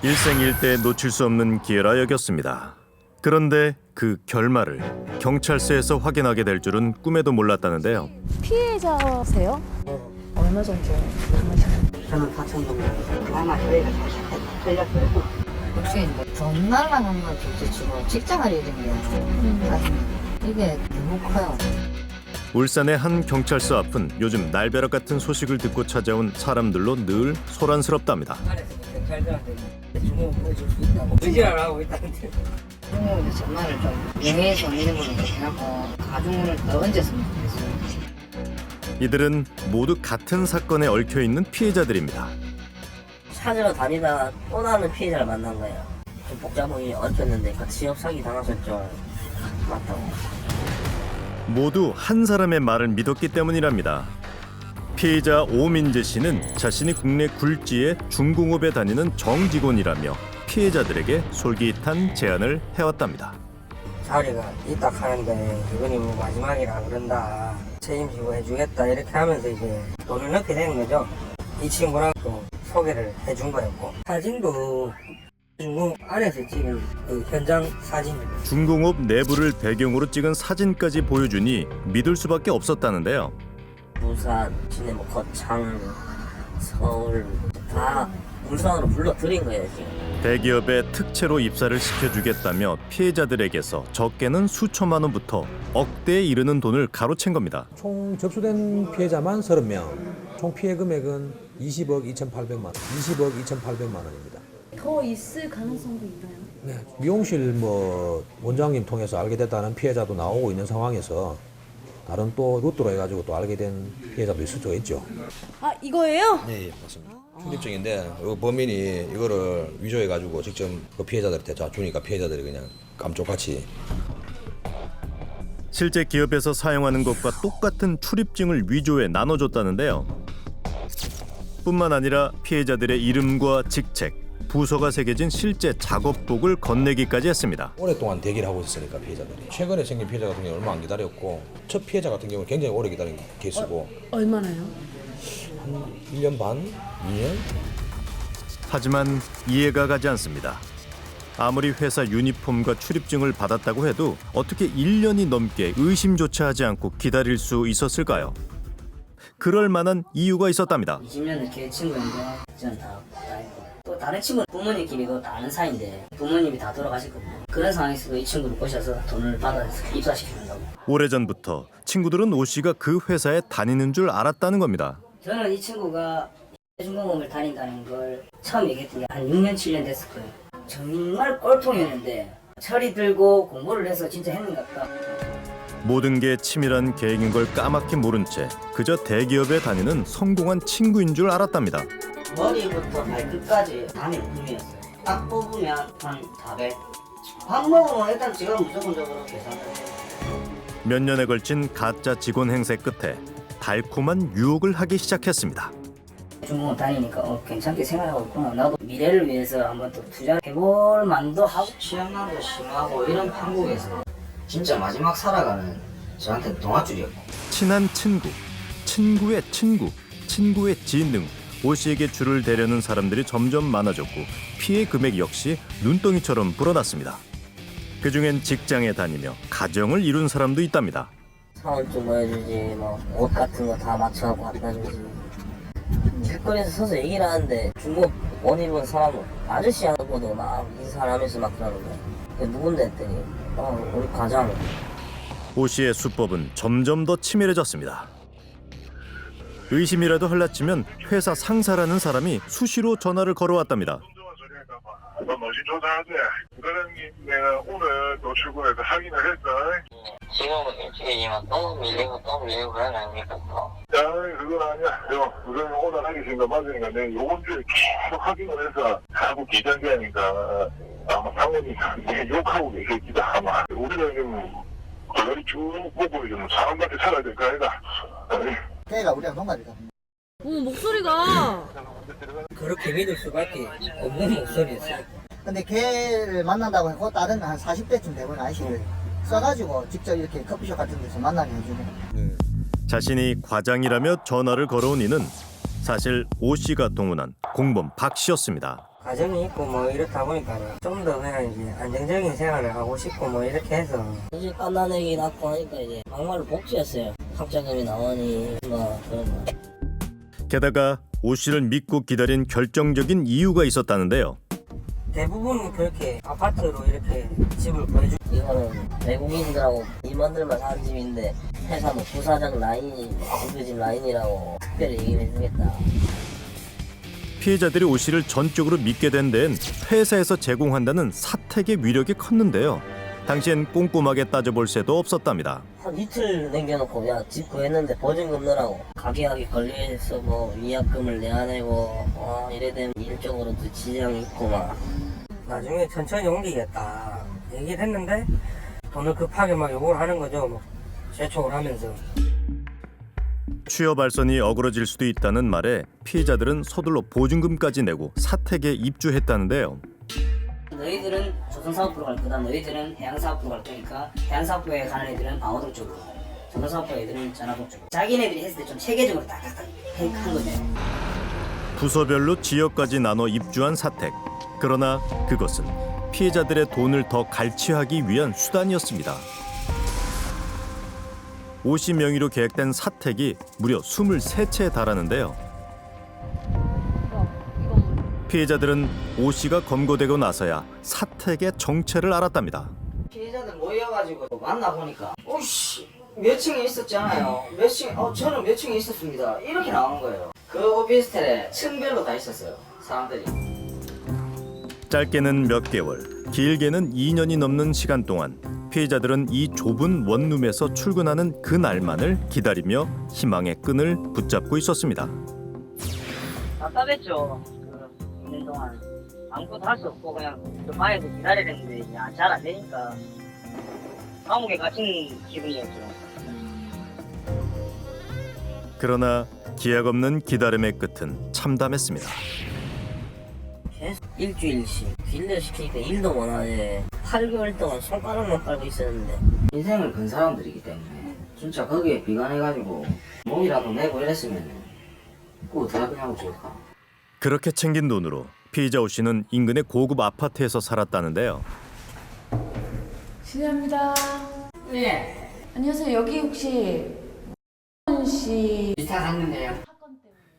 일생일대에 놓칠 수 없는 기회라 여겼습니다. 그런데 그 결말을 경찰서에서 확인하게 될 줄은 꿈에도 몰랐다는데요. 피해자세요? 얼마 정도 당하셨나요? 저는 4천 정도. 아마 저희가 살렸어요. 혹시 돈 날라가는 건 둘째치고 직장을 잃으면 이게 너무 커요. 울산의 한 경찰서 앞은 요즘 날벼락 같은 소식을 듣고 찾아온 사람들로 늘 소란스럽답니다. 경찰들한테 주먹을 보여줄 수 있다고 의지를 하고 있다는데. 부모님이 전화를 좀 명예훼손 이런 걸로 해갖고 가중을 더 얹었으면 좋겠어요. 이들은 모두 같은 사건에 얽혀있는 피해자들입니다. 찾으러 다니다가 또 다른 피해자를 만난 거예요. 좀 복잡하게 얽혔는데 같이 취업 사기 당하셨죠. 맞다고. 모두 한 사람의 말을 믿었기 때문이랍니다. 피해자 오민재 씨는 자신이 국내 굴지의 중공업에 다니는 정직원이라며 피해자들에게 솔깃한 제안을 해왔답니다. 자리가 있다 하는데 이번이 뭐 마지막이라 그런다. 책임지고 해주겠다 이렇게 하면서 이제 돈을 넣게 되는 거죠. 이 친구랑 또 소개를 해준 거였고 사진도 중국 안에서 찍은 그 현장 사진. 중공업 내부를 배경으로 찍은 사진까지 보여주니 믿을 수밖에 없었다는데요. 부산, 시내 뭐 거창, 서울 다 울산으로 불러들인 거예요 지금. 대기업의 특채로 입사를 시켜주겠다며 피해자들에게서 적게는 수천만 원부터 억대에 이르는 돈을 가로챈 겁니다. 총 접수된 피해자만 30명, 총 피해 금액은 20억 2,800만 원, 20억 2,800만 원입니다. 더 있을 가능성도 있나요? 네, 미용실 원장님 통해서 알게 됐다는 피해자도 나오고 있는 상황에서 다른 또 루트로 해가지고 또 알게 된 피해자도 있을 수가 있죠. 아, 이거예요? 네, 맞습니다. 출입증인데 이 범인이 이거를 위조해가지고 직접 그 피해자들한테 자 주니까 피해자들이 그냥 감쪽같이. 실제 기업에서 사용하는 것과 똑같은 출입증을 위조해 나눠줬다는데요. 뿐만 아니라 피해자들의 이름과 직책, 부서가 새겨진 실제 작업복을 건네기까지 했습니다. 오랫동안 대기를 하고 있으니까 피해자들이. 최근에 생긴 피해자 같은 경우는 얼마 안 기다렸고 첫 피해자 같은 경우는 굉장히 오래 기다린 케이스고 얼마나요? 한 1년 반? 2년? 하지만 이해가 가지 않습니다. 아무리 회사 유니폼과 출입증을 받았다고 해도 어떻게 1년이 넘게 의심조차 하지 않고 기다릴 수 있었을까요? 그럴 만한 이유가 있었답니다. 20년을 걔 친구인데 저는 다 했고 또 다른 친구는 부모님끼리도 다 아는 사이인데 부모님이 다 돌아가셨거든요. 그런 상황에서도 이 친구를 꼬셔서 돈을 받아서 입사시켜준다고. 오래전부터 친구들은 오 씨가 그 회사에 다니는 줄 알았다는 겁니다. 저는 이 친구가 중공업을 다닌다는 걸 처음 얘기했던 게 한 6년 7년 됐을 거예요. 정말 꼴통이었는데 철이 들고 공부를 해서 진짜 했는가 보다. 모든 게 치밀한 계획인 걸 까맣게 모른 채 그저 대기업에 다니는 성공한 친구인 줄 알았답니다. 머리부터 발끝까지 다 명품이었어요. 딱 뽑으면 한 400. 밥 먹으면 일단 제가 무조건적으로 계산을 해요. 몇 년에 걸친 가짜 직원 행세 끝에 달콤한 유혹을 하기 시작했습니다. 중공업 다니니까 괜찮게 생활하고 있구나. 나도 미래를 위해서 한번 또 투자해볼 만도 하고. 취향난도 심하고 이런 한국에서 진짜 마지막 살아가는 저한테 동아줄이었고. 친한 친구, 친구의 친구, 친구의 지인 등 오 씨에게 줄을 대려는 사람들이 점점 많아졌고 피해 금액 역시 눈덩이처럼 불어났습니다. 그중엔 직장에 다니며 가정을 이룬 사람도 있답니다. 사원 좀 보여주지, 뭐 옷 같은 거 다 맞춰갖고 갖다 주지. 길거리에서 서서 얘기를 하는데 중국 원 입은 사람은 아저씨 하고도 막 인사하면서 막 그러는 거야. 그게 누군데 했더니 우리 과장. 오 씨의 수법은 점점 더 치밀해졌습니다. 의심이라도 흘러치면 회사 상사라는 사람이 수시로 전화를 걸어왔답니다. 너 뭐지 조사하지? 부사장님 내가 오늘 또 출근해서 확인을 했어. 지금은 일주일이지만 또 밀리고 그러는 아닙니까? 야 그건 아니야. 부사장님 오늘 하기 싫은 거 맞으니까 내가 요번 주에 계속 확인을 해서 하고 기장기하니까 아마 상원이 욕하고 계실지다 아마. 우리가 지금 거리 쭉 보고 좀 사람답게 살아야 될 거 아니다. 걔가 우리랑 동갑이다. 목소리가 그렇게 믿을 수밖에 없는 목소리였어요. 근데 걔를 만난다고 해서 다른 한 40대쯤 되면 아저씨를 써가지고 직접 이렇게 커피숍 같은 데서 만나게 해주네. 자신이 과장이라며 전화를 걸어온 이는 사실 오 씨가 동원한 공범 박 씨였습니다. 가정이 있고 뭐 이렇다 보니까 좀 더 그냥 이제 안정적인 생활을 하고 싶고 뭐 이렇게 해서 이제 깐난애기 낳고 하니까 이제 막말로 복지였어요. 학자금이 나오니 뭐 그런 거. 게다가 오 씨를 믿고 기다린 결정적인 이유가 있었다는데요. 대부분 그렇게 아파트로 이렇게 집을 구해주. 이거는 외국인들하고 임원들만 사는 집인데 회사 뭐 부사장 라인이 그 집 라인이라고 특별히 얘기를 해주겠다. 피해자들이 오 씨를 전적으로 믿게 된 데엔 회사에서 제공한다는 사택의 위력이 컸는데요. 당시엔 꼼꼼하게 따져볼 새도 없었답니다. 한 이틀 남겨놓고 그냥 집 구했는데 보증금 넣으라고 가계약이 걸려있어 뭐 위약금을 내야 되고 이래 되면 일적으로도 지장이 있고 막. 나중에 천천히 옮기겠다 얘기를 했는데 돈을 급하게 막 요구를 하는 거죠. 뭐 재촉을 하면서. 취업 알선이 어그러질 수도 있다는 말에 피해자들은 서둘러 보증금까지 내고 사택에 입주했다는데요. 너희들은 조선사업부로 갈 거다. 너희들은 해양사업부로 갈 거니까 해양사업부에 가는 애들은 방어동 쪽으로, 조선사업부 애들은 전화동 쪽으로. 자기네들이 했을 때 좀 체계적으로 딱딱딱 한 거죠. 부서별로 지역까지 나눠 입주한 사택. 그러나 그것은 피해자들의 돈을 더 갈취하기 위한 수단이었습니다. 오 씨 명의로 계획된 사택이 무려 23채에 달하는데요. 피해자들은 오 씨가 검거되고 나서야 사택의 정체를 알았답니다. 피해자들 모여가지고 만나보니까 오씨 몇 층에 있었잖아요. 몇 층, 저는 몇 층에 있었습니다. 이렇게 나오는 거예요. 그 오피스텔에 층별로 다 있었어요. 사람들이. 짧게는 몇 개월, 길게는 2년이 넘는 시간 동안 피해자들은 이 좁은 원룸에서 출근하는 그날만을 기다리며 희망의 끈을 붙잡고 있었습니다. 답답했죠. 그 있는 동안 아무것도 할 수 없고 그냥 그 방에서 기다려야 되는데 잘 안 되니까 감옥에 갇힌 기분이었죠. 그러나 기약 없는 기다림의 끝은 참담했습니다. 계속 일주일씩 딜레시키니까 일도 못하네. 8개월 동안 손가락만 깔고 있었는데 인생을 건 사람들이기 때문에 진짜 거기에 비관해가지고 몸이라도 내고 이랬으면 그거 어떻게 하냐고 좋을까. 그렇게 챙긴 돈으로 피해자 오 씨는 인근의 고급 아파트에서 살았다는데요. 실례합니다. 네. 안녕하세요. 여기 혹시 씨 비슷했는데요.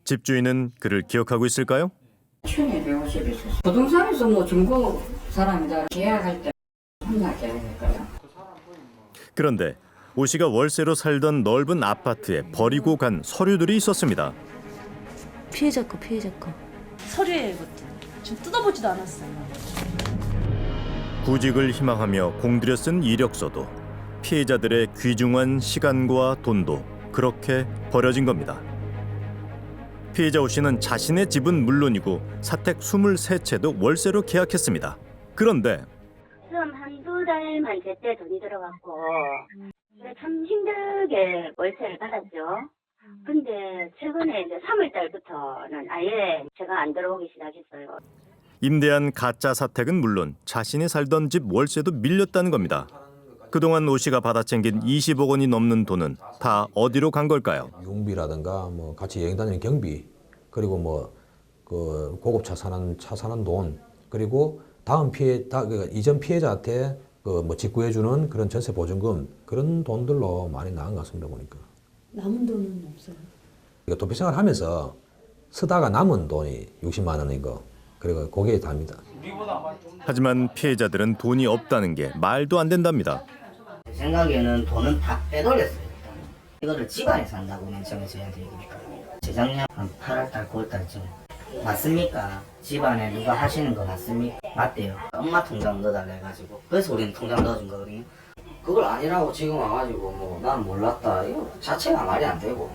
집주인은 그를 기억하고 있을까요? 1250 있었어. 부동산에서 뭐 중고 사람이다. 계약할 때 혼자 계약할까요? 그런데 오 씨가 월세로 살던 넓은 아파트에 버리고 간 서류들이 있었습니다. 피해자 거. 서류에 이거 좀 뜯어보지도 않았어요. 구직을 희망하며 공들여 쓴 이력서도 피해자들의 귀중한 시간과 돈도 그렇게 버려진 겁니다. 피해자 오 씨는 자신의 집은 물론이고 사택 23채도 월세로 계약했습니다. 그런데 지금 한두 달만 제때 돈이 들어갔고 참 힘들게 월세를 받았죠. 근데 최근에 이제 3월 달부터는 아예 제가 안 들어오기 시작했어요. 임대한 가짜 사택은 물론 자신이 살던 집 월세도 밀렸다는 겁니다. 그동안 오 씨가 받아 챙긴 20억 원이 넘는 돈은 다 어디로 간 걸까요? 용비라든가 뭐 같이 여행 다니는 경비, 그리고 뭐 그 고급 차 사는 돈, 그리고 이전 피해자한테 그 뭐 직구해주는 그런 전세 보증금, 그런 돈들로 많이 나간 것 같습니다. 보니까. 남은 돈은 없어요. 도피 생활하면서 쓰다가 남은 돈이 60만 원인 거, 그리고 그게 답니다. 하지만 피해자들은 돈이 없다는 게 말도 안 된답니다. 제 생각에는 돈은 다 빼돌렸어요. 일단. 이거를 집안에 산다고 맨 처음에 저희한테 얘기했거든요. 재작년 한 8월달, 9월달쯤 맞습니까? 집안에 누가 하시는 거 맞습니까? 맞대요. 엄마 통장 넣어달라 해가지고 그래서 우리는 통장 넣어준 거거든요. 그걸 아니라고 지금 와가지고 뭐 난 몰랐다 이거 자체가 말이 안 되고.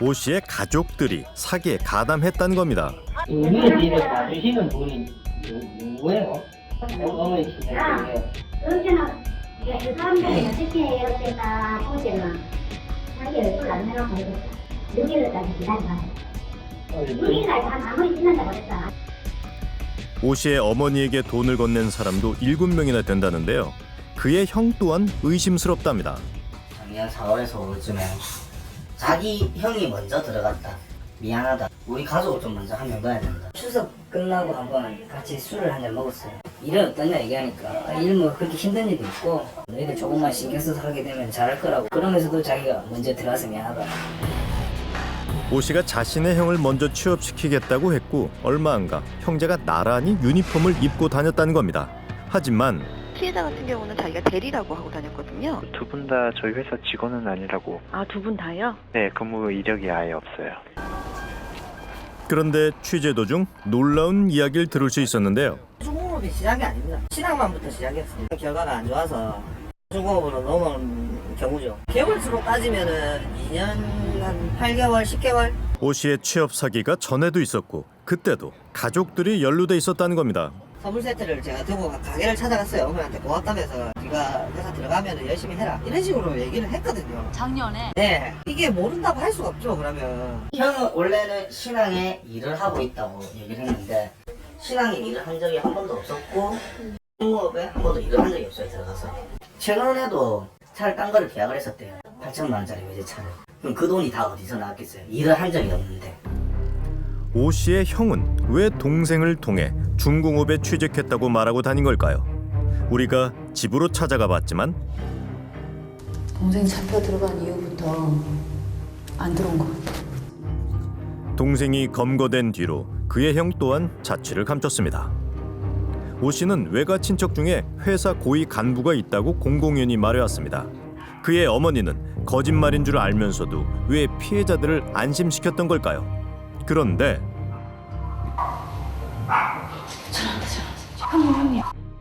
오 씨의 가족들이 사기에 가담했다는 겁니다. 우리의 집에 봐주시는 분이 누구예요? 어머니 친구예요. 그렇게는 그 사람들이 어떻게 이렇게 다 보지는 자기를 술안 내놓고 여기를까지 기다려봐요. 6일까지 아무리 지난다고 그랬다. 오 씨의 어머니에게 돈을 건넨 사람도 7명이나 된다는데요. 그의 형 또한 의심스럽답니다. 작년 4월에서 5월쯤에 자기 형이 먼저 들어갔다. 미안하다. 우리 가족을 좀 먼저 한 명 넣어야 된다. 추석 끝나고 한번 같이 술을 한 잔 먹었어요. 일은 어떠냐 얘기하니까 일 뭐 그렇게 힘든 일도 있고 너희들 조금만 신경 써서 하게 되면 잘할 거라고. 그러면서도 자기가 먼저 들어가서 미안하다. 오 씨가 자신의 형을 먼저 취업시키겠다고 했고 얼마 안가 형제가 나란히 유니폼을 입고 다녔다는 겁니다. 하지만 피해자 같은 경우는 자기가 대리라고 하고 다녔거든요. 두 분 다 저희 회사 직원은 아니라고. 아, 두 분 다요? 네, 근무 이력이 아예 없어요. 그런데 취재 도중 놀라운 이야기를 들을 수 있었는데요. 중공업이 시작이 아닙니다. 신학만부터 시작했어요. 결과가 안 좋아서 중공업으로 넘어온 경우죠. 개월수로 따지면은 2년 한 8개월, 10개월. 오 씨의 취업 사기가 전에도 있었고 그때도 가족들이 연루돼 있었다는 겁니다. 선물 세트를 제가 들고 가게를 찾아갔어요. 어머니한테 고맙다면서 네가 회사 들어가면 열심히 해라 이런 식으로 얘기를 했거든요. 작년에? 네, 이게 모른다고 할 수가 없죠. 그러면 형은 원래는 신앙에 일을 하고 있다고 얘기를 했는데 신앙에 일을 한 적이 한 번도 없었고 중공업에 한 번도 일을 한 적이 없어요. 들어가서 최근에도 차를 딴 거를 계약을 했었대요. 8천만 원짜리 외제차를. 그럼 그 돈이 다 어디서 나왔겠어요? 일을 한 적이 없는데. 오 씨의 형은 왜 동생을 통해 중공업에 취직했다고 말하고 다닌 걸까요? 우리가 집으로 찾아가 봤지만 동생 잡혀 들어간 이후부터 안 들어온 것 같아요. 동생이 검거된 뒤로 그의 형 또한 자취를 감췄습니다. 오 씨는 외가 친척 중에 회사 고위 간부가 있다고 공공연히 말해왔습니다. 그의 어머니는 거짓말인 줄 알면서도 왜 피해자들을 안심시켰던 걸까요? 그런데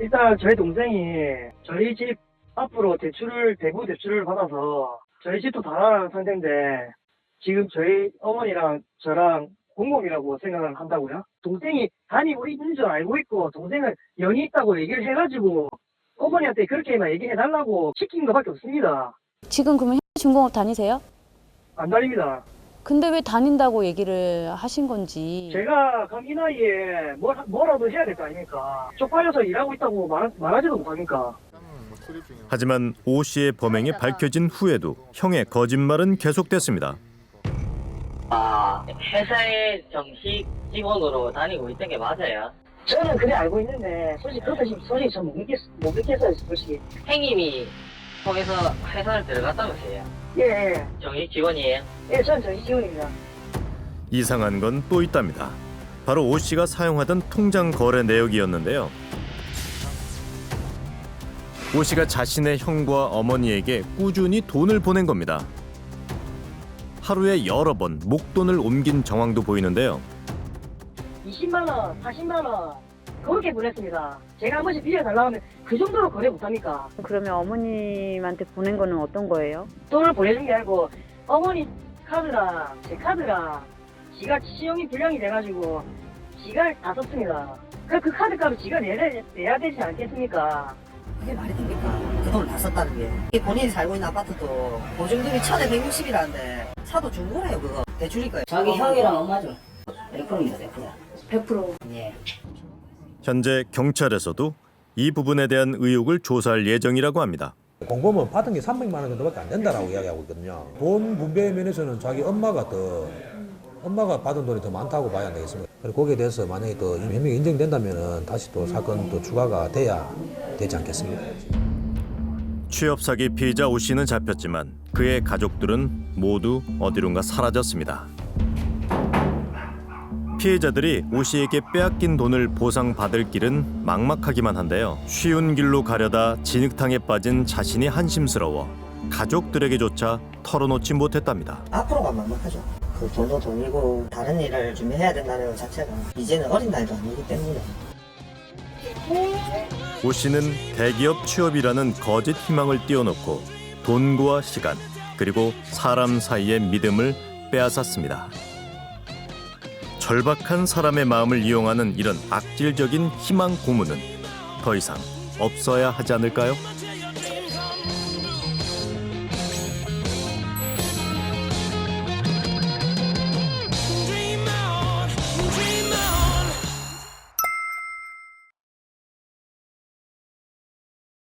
일단 저희 동생이 저희 집 앞으로 대구 대출을 받아서 저희 집도 다 나가는 상태인데 지금 저희 어머니랑 저랑 공공이라고 생각을 한다고요? 동생이 다니고 있는 줄 알고 있고 동생은 연이 있다고 얘기를 해가지고 어머니한테 그렇게만 얘기해달라고 시킨 것밖에 없습니다. 지금 그러면 중공업 다니세요? 안 다닙니다. 근데 왜 다닌다고 얘기를 하신 건지. 제가 그럼 이 나이에 뭐라도 해야 될 거 아닙니까? 쪽팔려서 일하고 있다고 말하지도 못하니까. 하지만 오 씨의 범행이 밝혀진 후에도 형의 거짓말은 계속됐습니다. 회사에 정식 직원으로 다니고 있던 게 맞아요? 저는 그래 알고 있는데 솔직히 전 못 믿겠어요. 솔직히. 행님이 통해서 회사를 들어갔다면서요? 예. 정식 직원이에요? 예, 저는 정식 직원입니다. 이상한 건 또 있답니다. 바로 오 씨가 사용하던 통장 거래 내역이었는데요. 오 씨가 자신의 형과 어머니에게 꾸준히 돈을 보낸 겁니다. 하루에 여러 번 목돈을 옮긴 정황도 보이는데요. 20만 원, 40만 원 그렇게 보냈습니다. 제가 한 번씩 빌려달라고 하면 그 정도로 거래 못합니까? 그러면 어머님한테 보낸 거는 어떤 거예요? 돈을 보내준 게 아니고 어머니 카드랑 제 카드랑 지가 신용이 불량이 돼가지고 지가 다 썼습니다. 그 카드값을 지가 내야 되지 않겠습니까? 그게 말이 됩니까? 그 돈을 다 썼다는 게. 이게 본인이 살고 있는 아파트도 보증금이 1,160이라는데 차도 중고래요 그거. 대출일 거예요. 자기 형이랑 엄마죠. 100%입니다. 100%. 100%. 예. 현재 경찰에서도 이 부분에 대한 의혹을 조사할 예정이라고 합니다. 공범은 받은 게 300만 원 정도밖에 안 된다라고 이야기하고 있거든요. 돈 분배 면에서는 자기 엄마가 받은 돈이 더 많다고 봐야 되겠습니다. 그리고 거기에 대해서 만약에 또 혐의가 인정된다면은 다시 또 사건 또 추가가 돼야 되지 않겠습니까? 취업 사기 피의자 오 씨는 잡혔지만 그의 가족들은 모두 어디론가 사라졌습니다. 피해자들이 오 씨에게 빼앗긴 돈을 보상받을 길은 막막하기만 한데요. 쉬운 길로 가려다 진흙탕에 빠진 자신이 한심스러워 가족들에게조차 털어놓지 못했답니다. 앞으로가 막막하죠. 그 돈도 돈이고 다른 일을 준비해야 된다는 것 자체가 이제는 어린 나이도 아니기 때문에. 오 씨는 대기업 취업이라는 거짓 희망을 띄워놓고 돈과 시간 그리고 사람 사이의 믿음을 빼앗았습니다. 절박한 사람의 마음을 이용하는 이런 악질적인 희망 고문은 더 이상 없어야 하지 않을까요?